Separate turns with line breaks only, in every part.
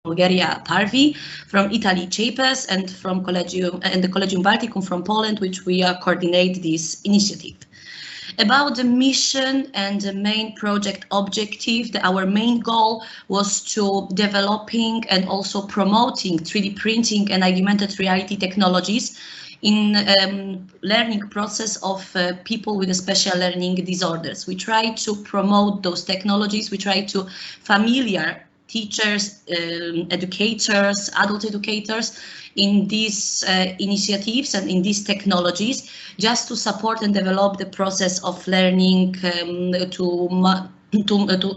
Bulgaria Parvi, from Italy Cepes, and from the Collegium Balticum from Poland, which we coordinate this initiative. About the mission and the main project objective, our main goal was to developing and also promoting 3D printing and augmented reality technologies in learning process of people with special learning disorders. We try to promote those technologies. We try to familiar teachers, educators, adult educators in these initiatives and in these technologies, just to support and develop the process of learning to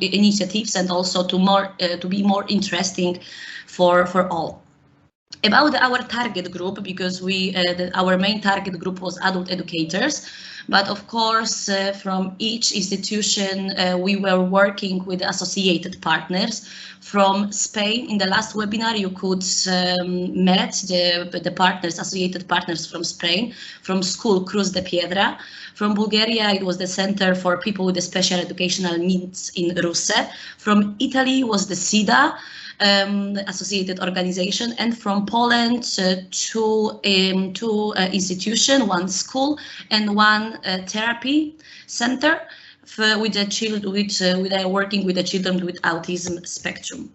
initiatives, and also to be more interesting for all. About our target group, because our main target group was adult educators, but of course from each institution we were working with associated partners. From Spain, in the last webinar you could meet the partners, associated partners from Spain, from School Cruz de Piedra. From Bulgaria it was the Center for People with Special Educational Needs in Russe. From Italy was the SIDA, associated organization, and from Poland two institutions, one school and one therapy center with the children, which are working with the children with autism spectrum.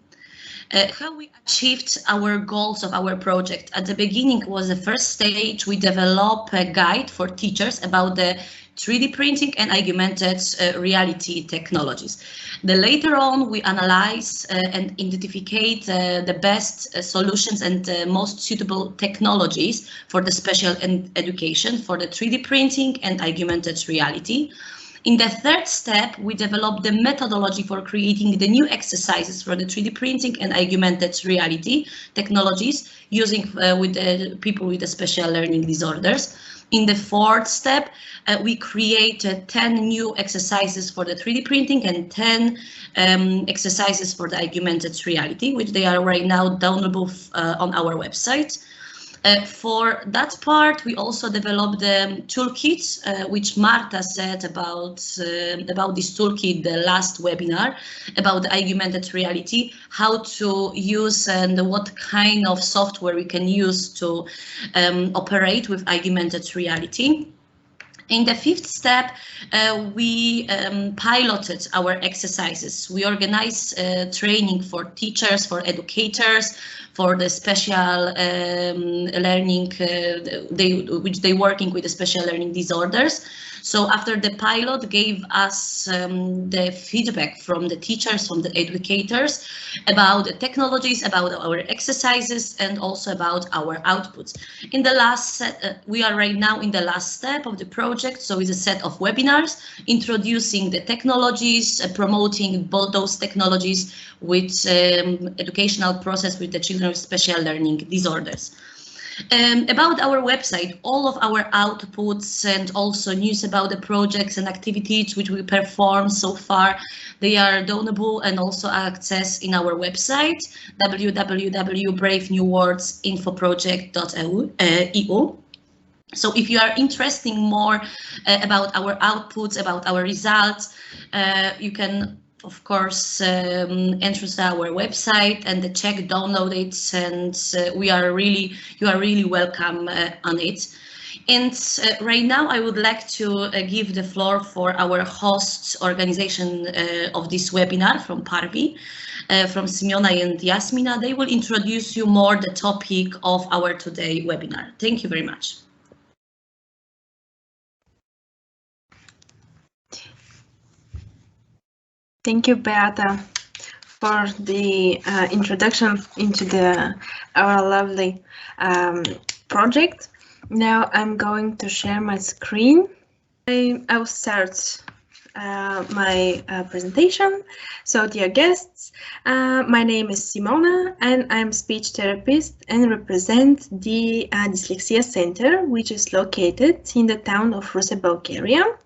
How we achieved our goals of our project. At the beginning was the first stage. We developed a guide for teachers about the 3D printing and augmented reality technologies. Later on, we analyze and identify the best solutions and most suitable technologies for the special education for the 3D printing and augmented reality. In the third step, we developed the methodology for creating the new exercises for the 3D printing and augmented reality technologies using with people with special learning disorders. In the fourth step, we created 10 new exercises for the 3D printing and 10 exercises for the augmented reality, which they are right now downloadable on our website. For that part, we also developed the toolkit, which Marta said about this toolkit, the last webinar, about the augmented reality, how to use and what kind of software we can use to operate with augmented reality. In the fifth step, we piloted our exercises. We organized training for teachers, for educators, for the special learning, which they working with the special learning disorders. So after the pilot gave us the feedback from the teachers, from the educators about the technologies, about our exercises, and also about our outputs. In the last set, we are right now in the last step of the project. So it's a set of webinars introducing the technologies, promoting both those technologies with educational process with the children with special learning disorders. About our website, all of our outputs and also news about the projects and activities which we performed so far, they are downloadable and also accessed in our website, www.bravenewwordsinfoproject.eu. So if you are interested more about our outputs, about our results, you can of course enter our website and check, download it, and you are really welcome on it. And right now I would like to give the floor for our host organization of this webinar from Parvi, from Simeona and Yasmina. They will introduce you more the topic of our today webinar. Thank you very much.
Thank you, Beata, for the introduction into our lovely project. Now I'm going to share my screen. I will start my presentation. So, dear guests, my name is Simona and I'm speech therapist and represent the Dyslexia Center, which is located in the town of Russe, Bulgaria.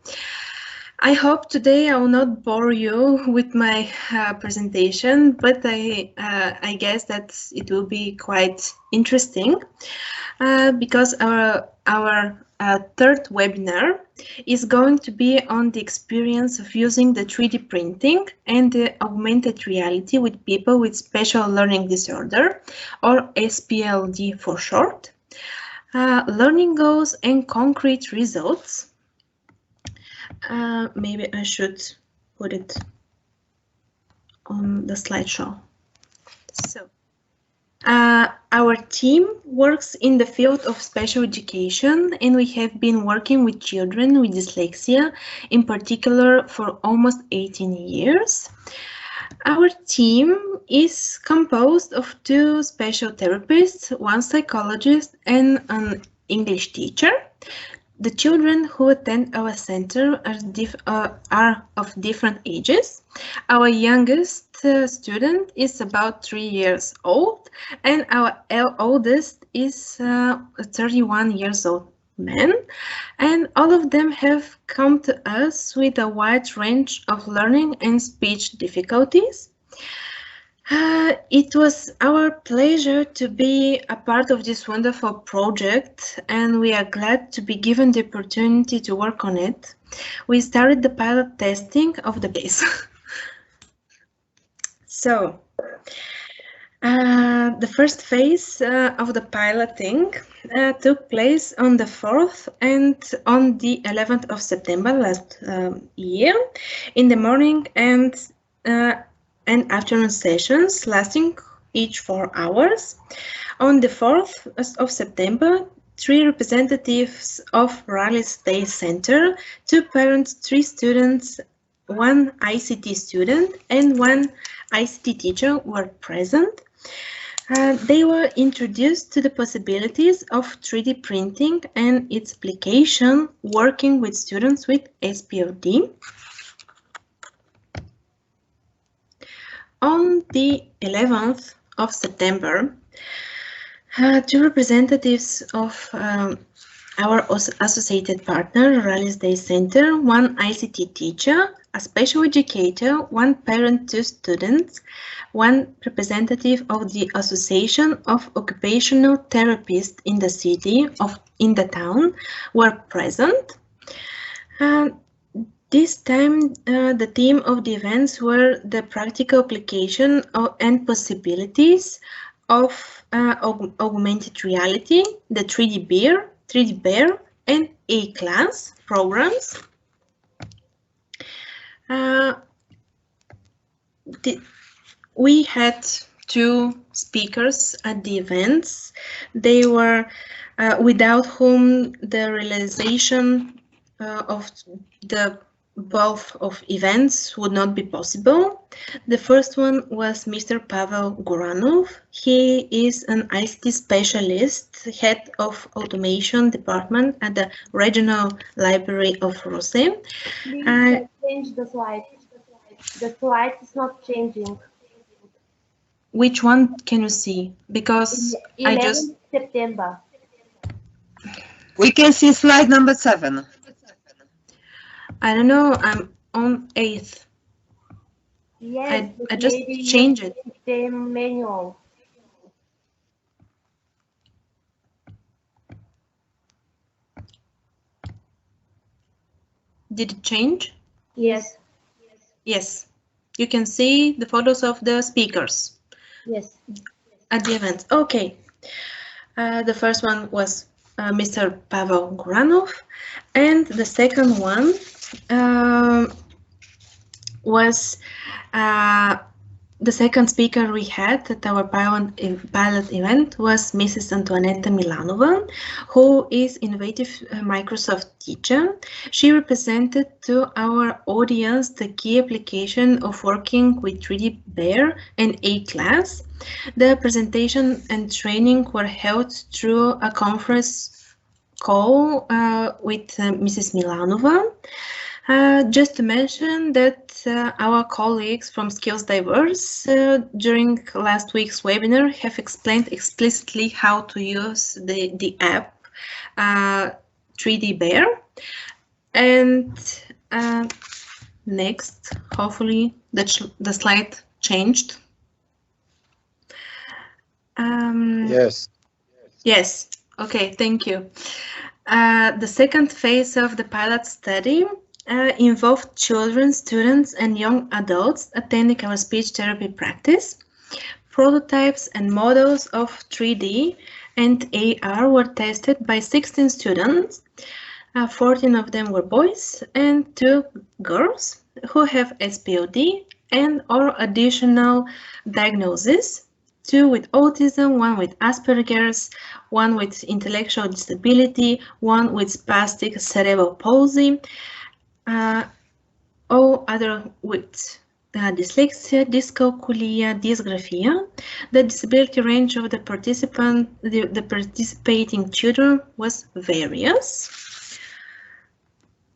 I hope today I will not bore you with my presentation, but I guess that it will be quite interesting because our third webinar is going to be on the experience of using the 3D printing and the augmented reality with people with special learning disorder, or SpLD for short. Learning goals and concrete results. Maybe I should put it on the slideshow. So, our team works in the field of special education, and we have been working with children with dyslexia, in particular, for almost 18 years. Our team is composed of 2 special therapists, 1 psychologist, and an English teacher. The children who attend our center are of different ages. Our youngest student is about 3 years old, and our oldest is a 31 years old man, and all of them have come to us with a wide range of learning and speech difficulties. It was our pleasure to be a part of this wonderful project, and we are glad to be given the opportunity to work on it. We started the pilot testing of the base. So, the first phase of the piloting took place on the 4th and on the 11th of September last year, in the morning and afternoon sessions lasting each 4 hours. On the 4th of September, 3 representatives of Raleigh Day Center, 2 parents, 3 students, 1 ICT student, and 1 ICT teacher were present. They were introduced to the possibilities of 3D printing and its application working with students with SpLD. On the 11th of September, 2 representatives of our associated partner, Raleigh Day Center, 1 ICT teacher, a special educator, 1 parent, 2 students, 1 representative of the Association of Occupational Therapists in the city in the town were present. This time, the theme of the events were the practical application and possibilities of augmented reality, the 3D Bear, and A-class programs. We had 2 speakers at the events. They were without whom the realization of the both of events would not be possible. The first one was Mr. Pavel Guranov. He is an ICT specialist, head of automation department at the Regional Library of Ruse.
Please change the slide. The slide is not changing.
Which one can you see? Because
11th September.
We can see slide number 7.
I don't know, I'm on 8th.
Yes,
I just changed it.
The manual.
Did it change?
Yes.
Yes. You can see the photos of the speakers.
Yes.
At the event. Okay. The first one was Mr. Pavel Guranov, and the second one was the second speaker we had at our pilot event was Mrs. Antoaneta Milanova, who is innovative Microsoft teacher. She represented to our audience the key application of working with 3D Bear and A-class. The presentation and training were held through a conference call with Mrs. Milanova. Just to mention that our colleagues from Skills Diverse during last week's webinar have explained explicitly how to use the app 3D Bear. And next, hopefully the slide changed.
Yes.
Yes. Okay, thank you. The second phase of the pilot study involved children, students, and young adults attending our speech therapy practice. Prototypes and models of 3D and AR were tested by 16 students. 14 of them were boys and 2 girls who have SpLD and or additional diagnoses. 2 with autism, 1 with Asperger's, 1 with intellectual disability, 1 with spastic cerebral palsy, all other with dyslexia, dyscalculia, dysgraphia. The disability range of the participating children was various.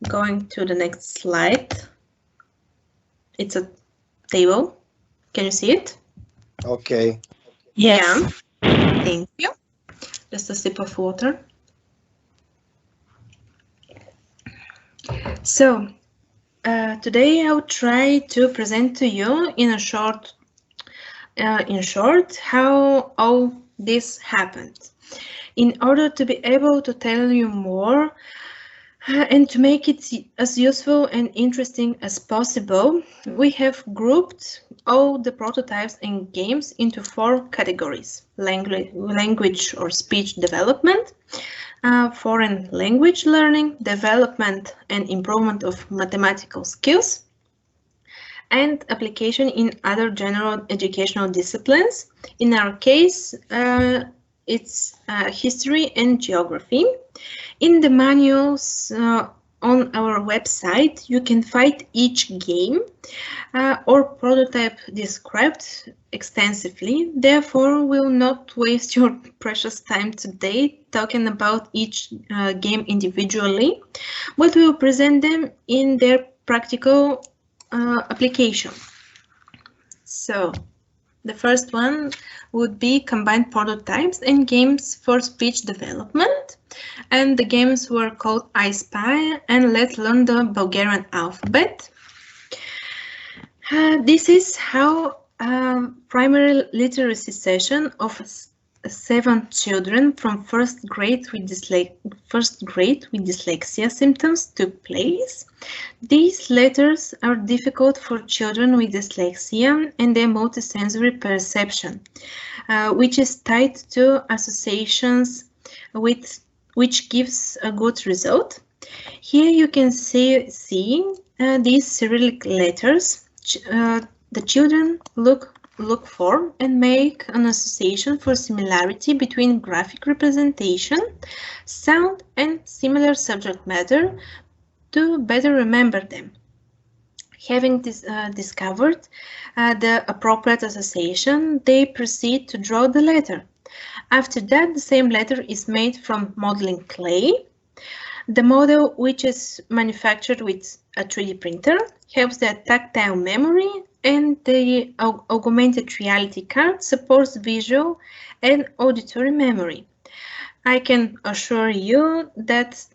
Going to the next slide. It's a table. Can you see it?
Okay.
Yeah. Thank you. Just a sip of water. So, today I'll try to present to you in short how all this happened. In order to be able to tell you more and to make it as useful and interesting as possible, we have grouped all the prototypes and games into 4 categories: language or speech development, foreign language learning, development and improvement of mathematical skills, and application in other general educational disciplines. In our case, it's history and geography. In the manuals on our website, you can find each game or prototype described extensively. Therefore, we'll not waste your precious time today talking about each game individually, but we'll present them in their practical application. So, the first one would be combined prototypes and games for speech development. And the games were called I Spy and Let's Learn the Bulgarian Alphabet. This is how primary literacy session of 7 children from first grade with dyslexia symptoms took place. These letters are difficult for children with dyslexia and their multisensory perception, which is tied to associations which gives a good result. Here you can see these Cyrillic letters. The children look for and make an association for similarity between graphic representation, sound, and similar subject matter to better remember them. Having discovered the appropriate association, they proceed to draw the letter. After that, the same letter is made from modeling clay. The model, which is manufactured with a 3D printer, helps the tactile memory, and the augmented reality card supports visual and auditory memory. I can assure you that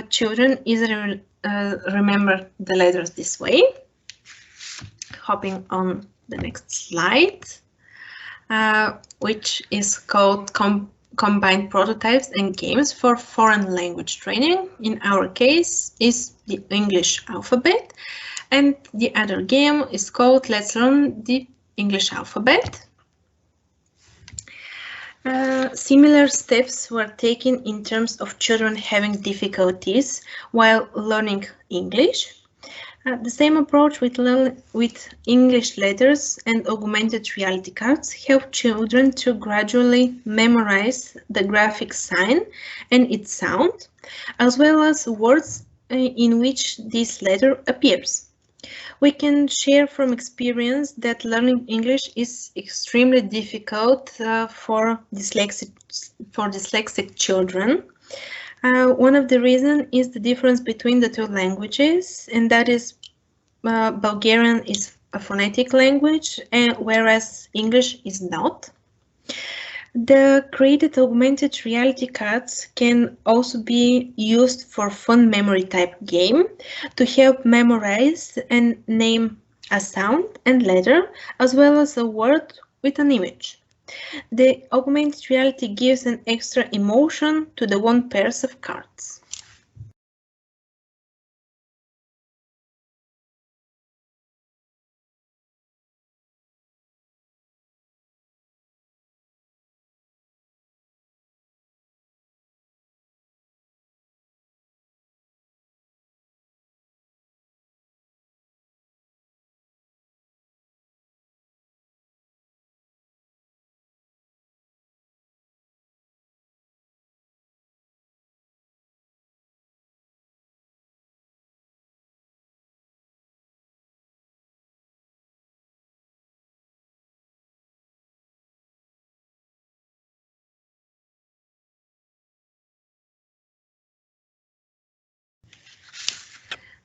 children easily remember the letters this way. Hopping on the next slide, which is called Combined Prototypes and Games for Foreign Language Training. In our case is the English alphabet, and the other game is called Let's Learn the English Alphabet. Similar steps were taken in terms of children having difficulties while learning English. The same approach with English letters and augmented reality cards help children to gradually memorize the graphic sign and its sound, as well as words in which this letter appears. We can share from experience that learning English is extremely difficult for dyslexic children. One of the reasons is the difference between the 2 languages, and that is Bulgarian is a phonetic language, whereas English is not. The created augmented reality cards can also be used for fun memory type game to help memorize and name a sound and letter, as well as a word with an image. The augmented reality gives an extra emotion to the 1 pairs of cards.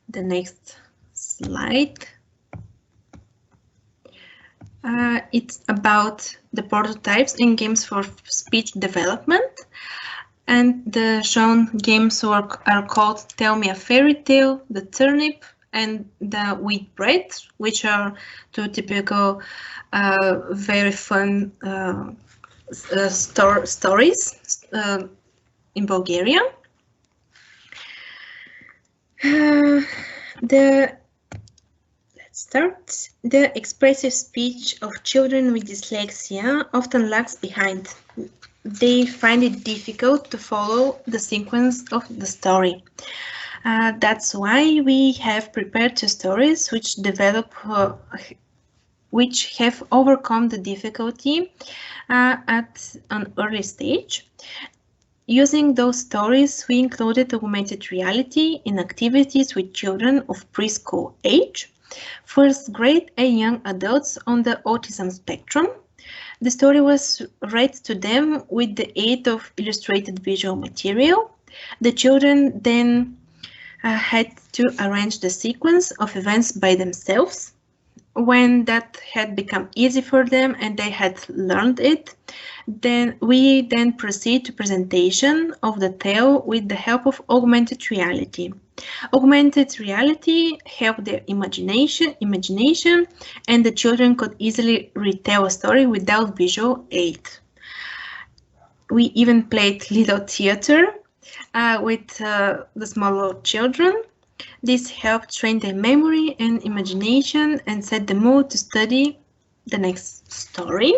the next slide. It's about the prototypes and games for speech development. And the shown games are called Tell Me a Fairy Tale, The Turnip, and the Wheat Bread, which are two typical, very fun stories in Bulgaria. Let's start. The expressive speech of children with dyslexia often lags behind. They find it difficult to follow the sequence of the story. That's why we have prepared two stories which have overcome the difficulty at an early stage. Using those stories, we included augmented reality in activities with children of preschool age, first grade and young adults on the autism spectrum. The story was read to them with the aid of illustrated visual material. The children then had to arrange the sequence of events by themselves. When that had become easy for them and they had learned it, we proceed to presentation of the tale with the help of augmented reality. Augmented reality helped their imagination, and the children could easily retell a story without visual aid. We even played little theater with the smaller children. This helped train their memory and imagination and set the mood to study the next story.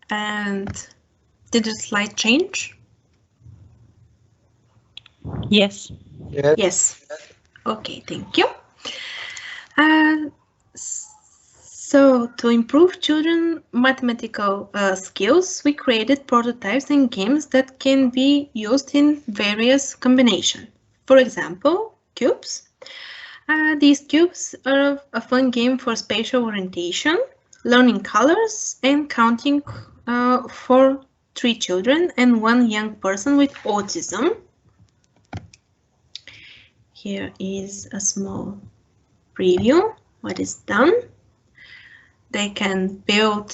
And did the slide change?
Yes.
Yes. Okay, thank you. So to improve children mathematical skills, we created prototypes and games that can be used in various combinations. For example, cubes. These cubes are a fun game for spatial orientation, learning colors, and counting for 3 children and 1 young person with autism. Here is a small preview what is done. They can build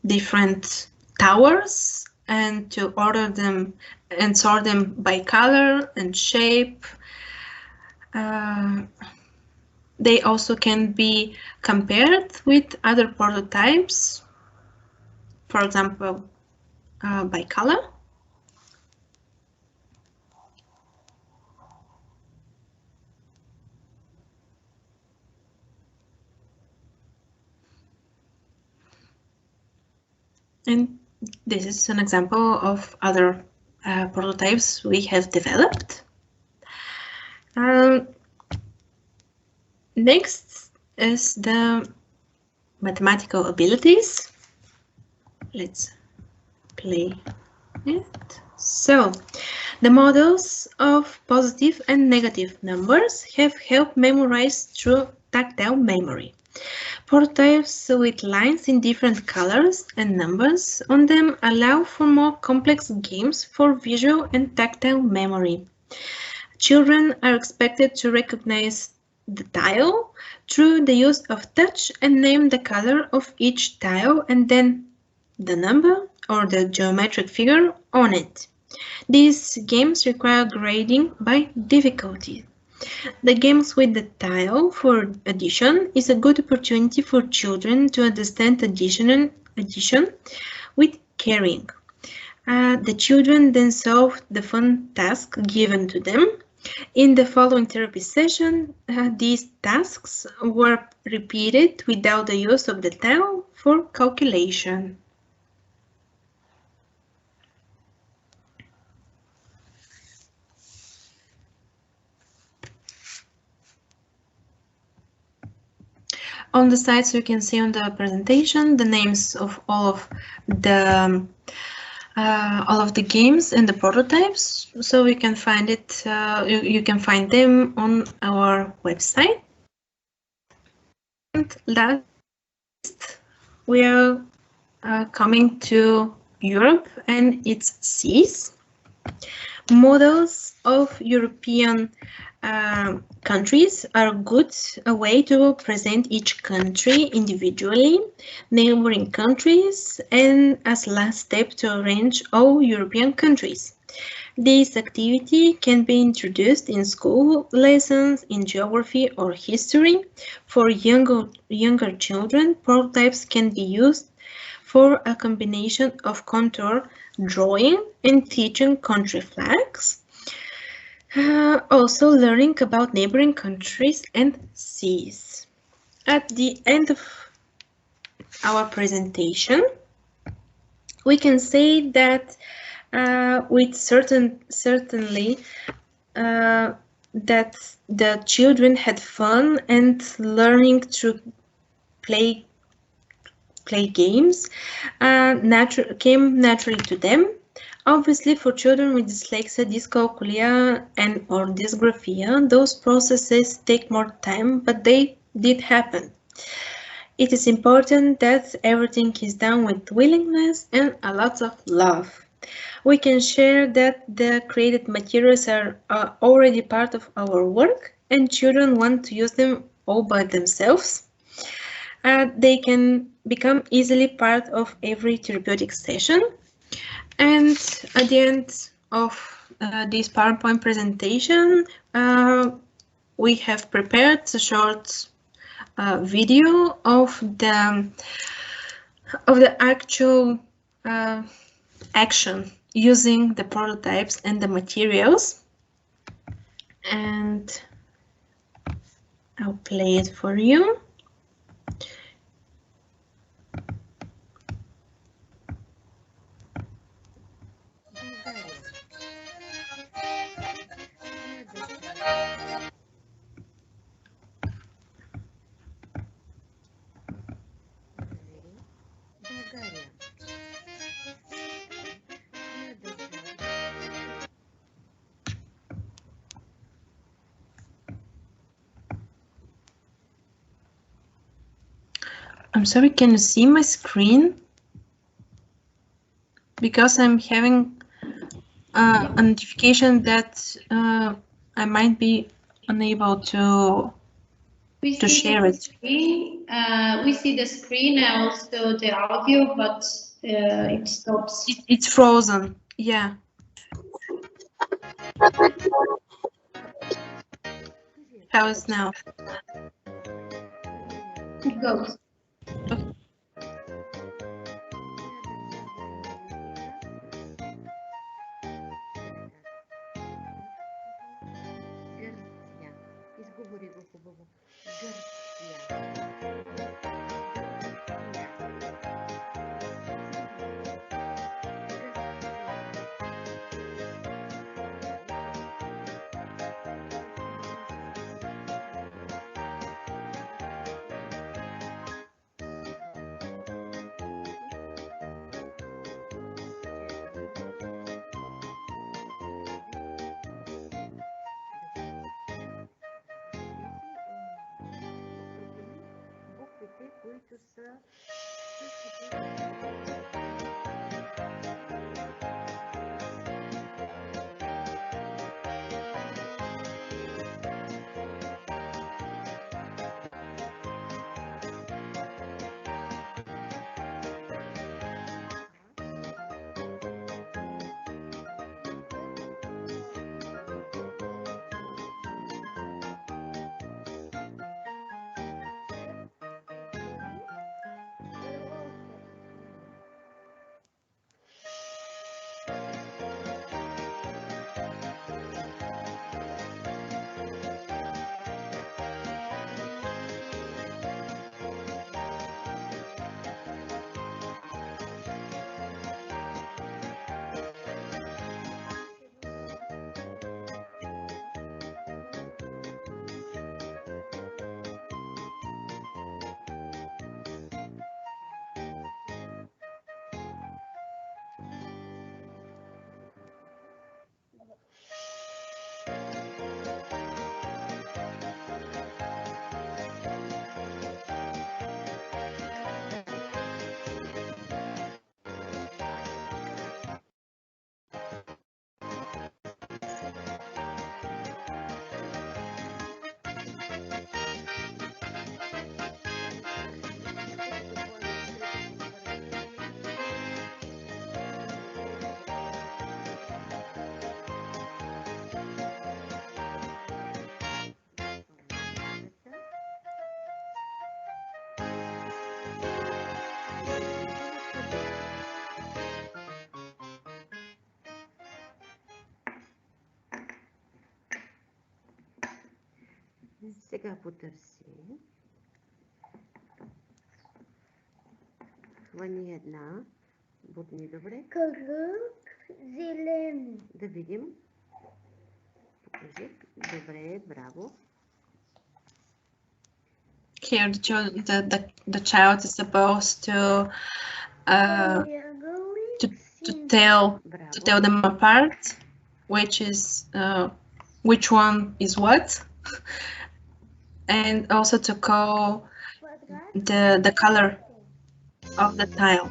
different towers and to order them and sort them by color and shape. They also can be compared with other prototypes, for example, by color. And this is an example of other prototypes we have developed. Next is the mathematical abilities. Let's play it. So, the models of positive and negative numbers have helped memorize through tactile memory. Prototypes with lines in different colors and numbers on them allow for more complex games for visual and tactile memory. Children are expected to recognize the tile through the use of touch and name the color of each tile and then the number or the geometric figure on it. These games require grading by difficulty. The games with the tile for addition is a good opportunity for children to understand addition with caring. The children then solve the fun task given to them. In the following therapy session, these tasks were repeated without the use of the tile for calculation. On the sides, you can see on the presentation the names of all of the games and the prototypes, so you can find it. You can find them on our website. And last, we are coming to Europe and its seas. Models of European countries are good a way to present each country individually, neighboring countries, and as last step to arrange all European countries. This activity can be introduced in school lessons in geography or history. For younger children, prototypes can be used for a combination of contour drawing and teaching country flags. Also learning about neighboring countries and seas. At the end of our presentation, we can say that with certainly that the children had fun and learning to play games came naturally to them. Obviously, for children with dyslexia, dyscalculia, or dysgraphia, those processes take more time, but they did happen. It is important that everything is done with willingness and a lot of love. We can share that the created materials are already part of our work, and children want to use them all by themselves. They can become easily part of every therapeutic session. And at the end of this PowerPoint presentation, we have prepared a short video of the actual action using the prototypes and the materials, and I'll play it for you. I'm sorry, can you see my screen? Because I'm having a notification that I might be unable to share it.
Screen. We see the screen and also the audio, but it stops.
It's frozen, yeah. How is now?
It goes.
Okay.
Сега потърси. Хвани една. Бутни добре.
Кръг зелен.
Да видим. Покажи. Добре, браво.
Here the child is supposed to tell them apart, which one is what, and also to call the color of the tile.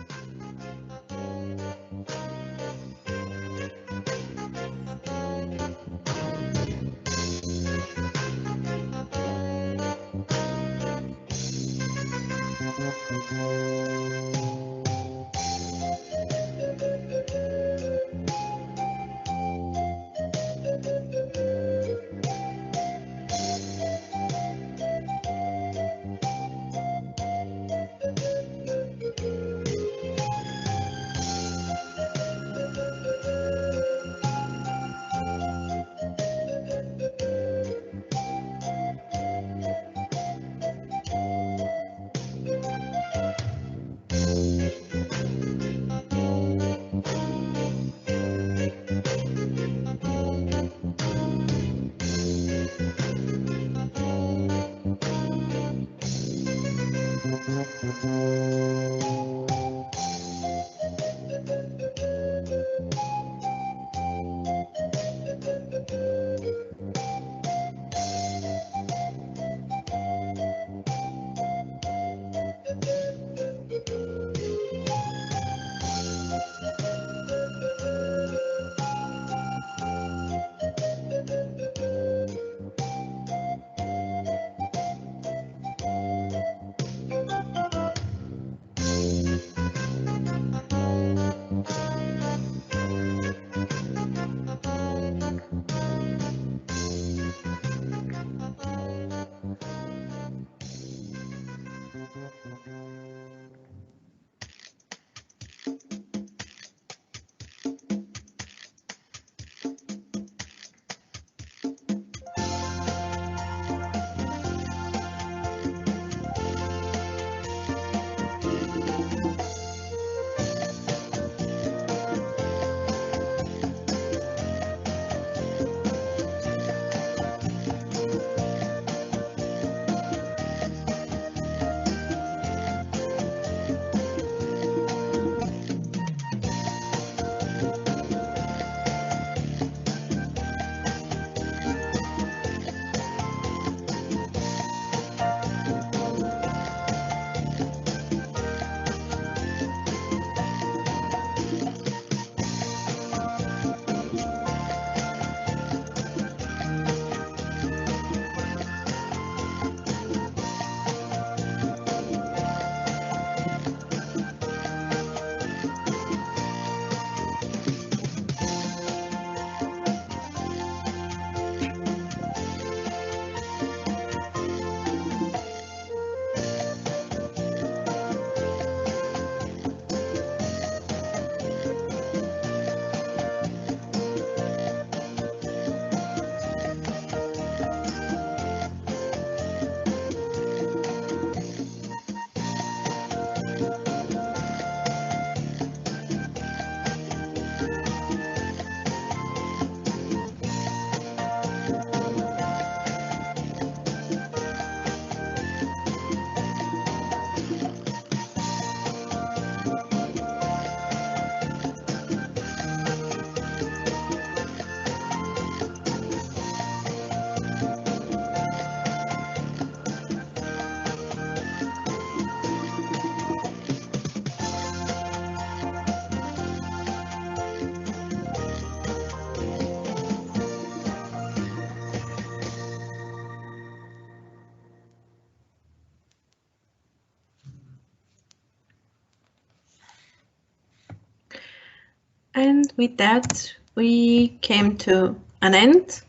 And with that, we came to an end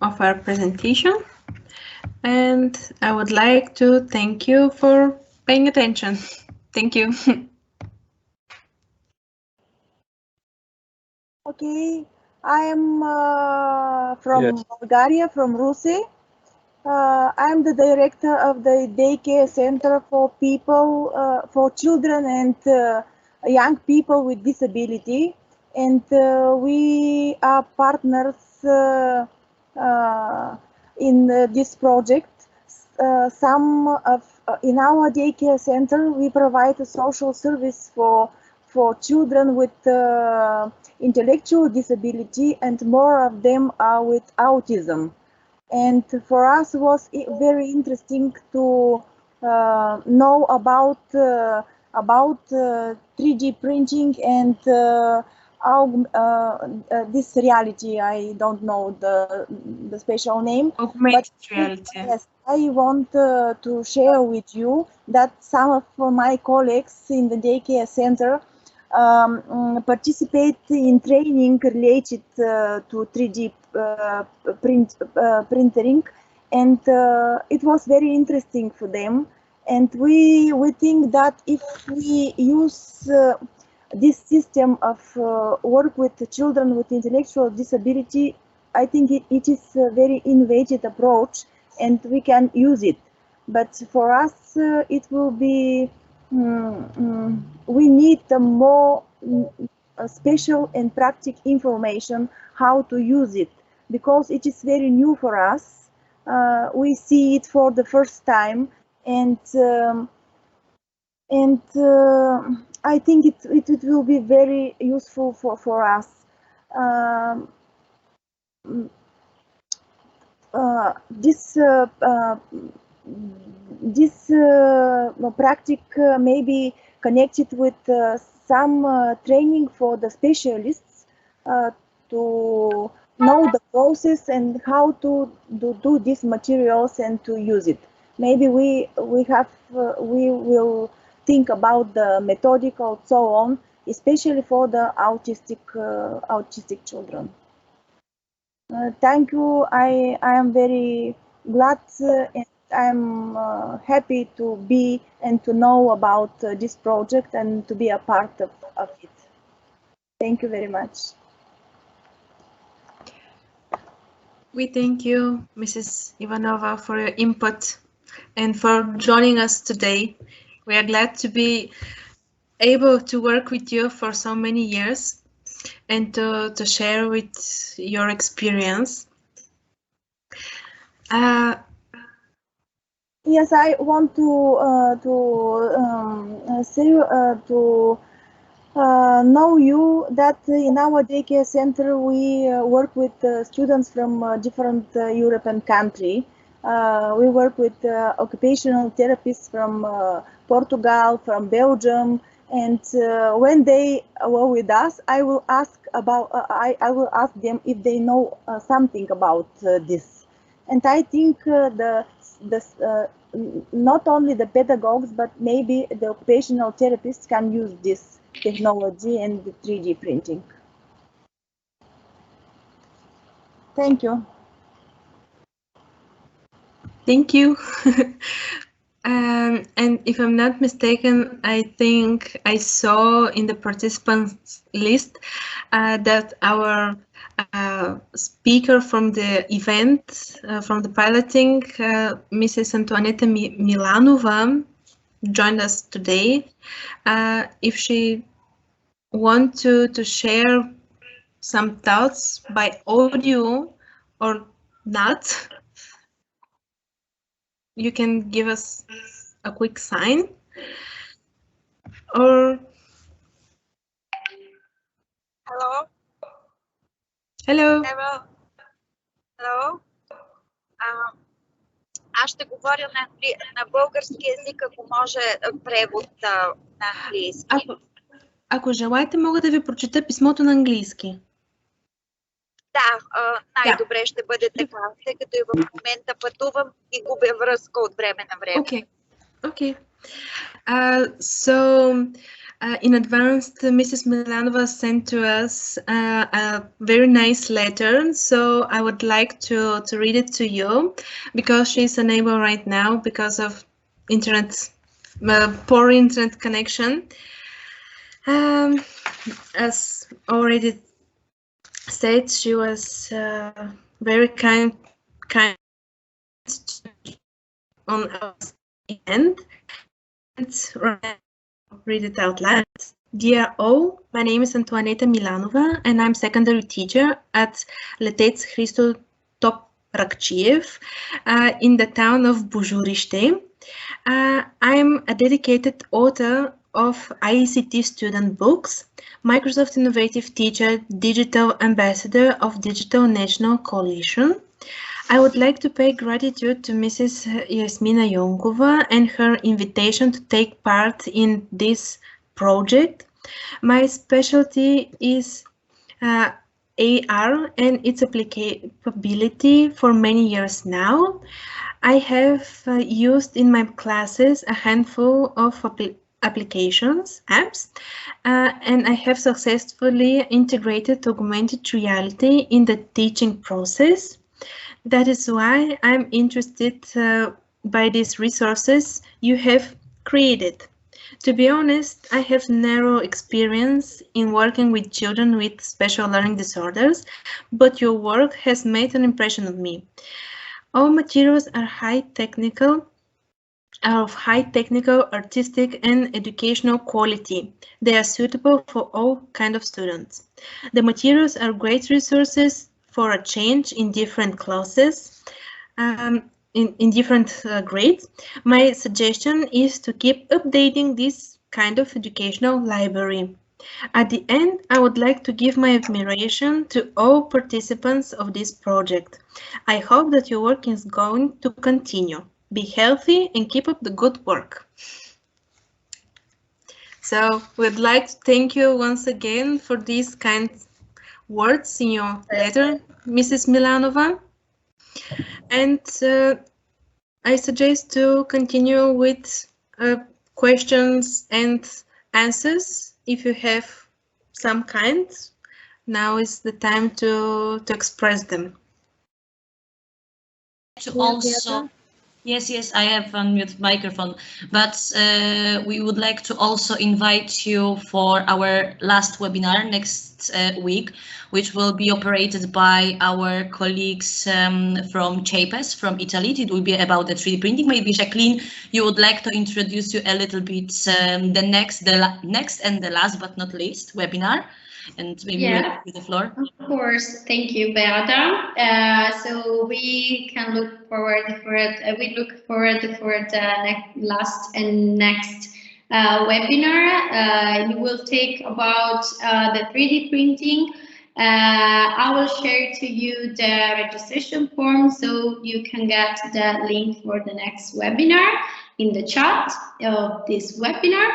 of our presentation. And I would like to thank you for paying attention. Thank you.
Okay, I am from Bulgaria, from Russia. I'm the director of the Daycare Center for people, for children and young people with disability. And we are partners in this project. In our daycare center, we provide a social service for children with intellectual disability, and more of them are with autism. And for us, it was very interesting to know about 3D printing and this reality. I don't know the special name.
Augmented reality.
Yes, I want to share with you that some of my colleagues in the daycare center participate in training related to 3D printing, and it was very interesting for them. And we think that if we use this system of work with children with intellectual disability, I think it is a very innovative approach, and we can use it. But for us, it will be we need more special and practical information how to use it, because it is very new for us. We see it for the first time, and I think it will be very useful for us. This practice may be connected with some training for the specialists to know the process and how to do these materials and to use it. Maybe we will think about the methodical so on, especially for the autistic children. Thank you. I am very glad and I'm happy to be and to know about this project and to be a part of it. Thank you very much.
We thank you, Mrs. Ivanova, for your input and for joining us today. We are glad to be able to work with you for so many years and to share with your experience.
Yes, I want to know you that in our daycare center we work with students from different European countries. We work with occupational therapists from Portugal, from Belgium, and when they were with us, I will ask them if they know something about this. And I think not only the pedagogues, but maybe the occupational therapists can use this technology and the 3D printing. Thank you.
Thank you. And if I'm not mistaken, I think I saw in the participants list that our speaker from the event, from the piloting, Mrs. Antoaneta Milanova, joined us today. If she wants to share some thoughts by audio or not, you can give us a quick sign. Or
Hello.
Hello.
Hello. Аз ще говоря на български език, ако може превод на английски.
Ако желаете, мога да ви прочета писмото на английски.
Да, най-добре ще бъде така, тъй като и в момента пътувам и губя връзка от време на време.
Okay. So, in advance, Mrs. Milanova sent to us a very nice letter. So I would like to read it to you because she's unable right now because of poor internet connection. As already said, she was very kind on our end. And read it out loud. Dear all, my name is Antoaneta Milanova and I'm secondary teacher at Letec Hristo Toprakchiev in the town of Bujuriște. I'm a dedicated author of ICT student books, Microsoft Innovative Teacher, Digital Ambassador of Digital National Coalition. I would like to pay gratitude to Mrs. Yasmina Yonkova and her invitation to take part in this project. My specialty is AR and its applicability for many years now. I have used in my classes a handful of apps, and I have successfully integrated augmented reality in the teaching process. That is why I'm interested by these resources you have created. To be honest, I have narrow experience in working with children with special learning disorders, but your work has made an impression on me. All materials are of high technical, artistic, and educational quality. They are suitable for all kinds of students. The materials are great resources for a change in different classes, in different grades. My suggestion is to keep updating this kind of educational library. At the end, I would like to give my admiration to all participants of this project. I hope that your work is going to continue. Be healthy and keep up the good work. So we'd like to thank you once again for these kind words in your letter, Mrs. Milanova. And I suggest to continue with questions and answers if you have some kind. Now is the time to express them.
Yes, I have unmute microphone, but we would like to also invite you for our last webinar next week, which will be operated by our colleagues from CEPES from Italy. It will be about the 3D printing. Maybe Jacqueline, you would like to introduce you a little bit the next and the last but not least webinar. And maybe we'll give you the floor.
Of course, thank you, Beata. So we can look forward for it. We look forward for the last and next webinar. It will take about the 3D printing. I will share to you the registration form so you can get the link for the next webinar in the chat of this webinar.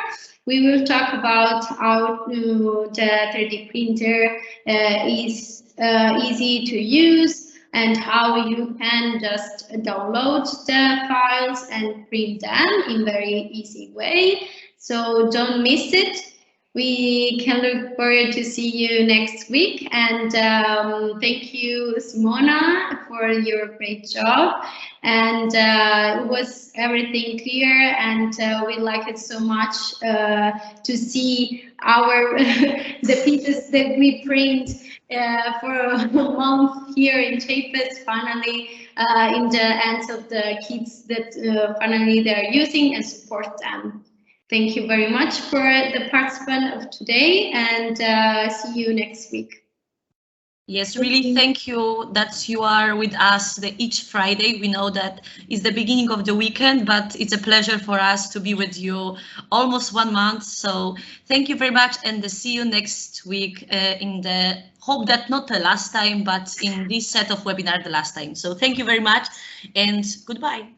We will talk about how the 3D printer is easy to use and how you can just download the files and print them in very easy way. So don't miss it. We can look forward to see you next week, and thank you, Simona, for your great job. And it was everything clear, and we like it so much to see our the pieces that we print for a month here in CEPES finally in the hands of the kids that finally they are using and support them. Thank you very much for the participant of today, and see you next week.
Yes, really thank you that you are with us each Friday. We know that it's the beginning of the weekend, but it's a pleasure for us to be with you almost 1 month. So thank you very much, and see you next week in the hope that not the last time, but in this set of webinar the last time. So thank you very much and goodbye.